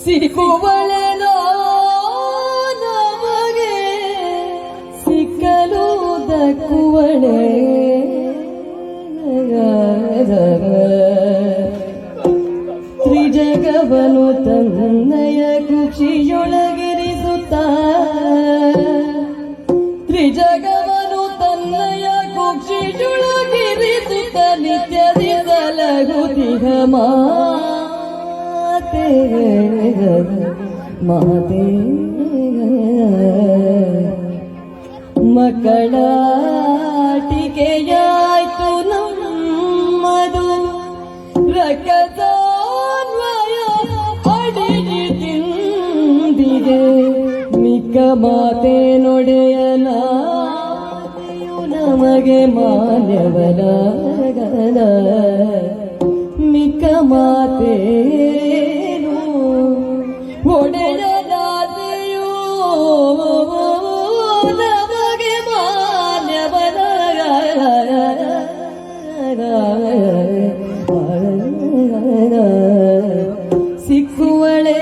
ಸಿಕ್ಕುವಳೆನೋ ನಮಗೆ ಸಿಕ್ಕಲು ದಕ್ಕುವಳೆ ತ್ರಿಜಗವನು ತನ್ನಯ ಕುಕ್ಷಿಯೊಳಗಿರಿಸುತ್ತ ತ್ರಿಜಗವನು ತನ್ನಯ ಕುಕ್ಷಿಯೊಳಗಿರಿಸುತ್ತ ನಿತ್ಯದಿ ಸಲಗುತಿಹ ಮಾತೆ ಮಾತೆ ಮಕ್ಕಳಾಟಿಕೆಯಾಯ್ತು ನಮ್ಮದು ರಕತಾನ್ವಯ ಅಡಿಗೆ ತಿಂದಿದೆ ಮಿಕ್ಕ ಮಾತೆ ನೊಡೆಯನಾದೆಯು ನಮಗೆ ಮಾನ್ಯವನಾಗದ ಮಿಕ್ಕ ಮಾತೇನು ಒಡೆಯನಾದೆಯು ನಮಗೆ ಮಾನ್ಯವನಾಗದ ಸಿಕ್ಕುವಳೆ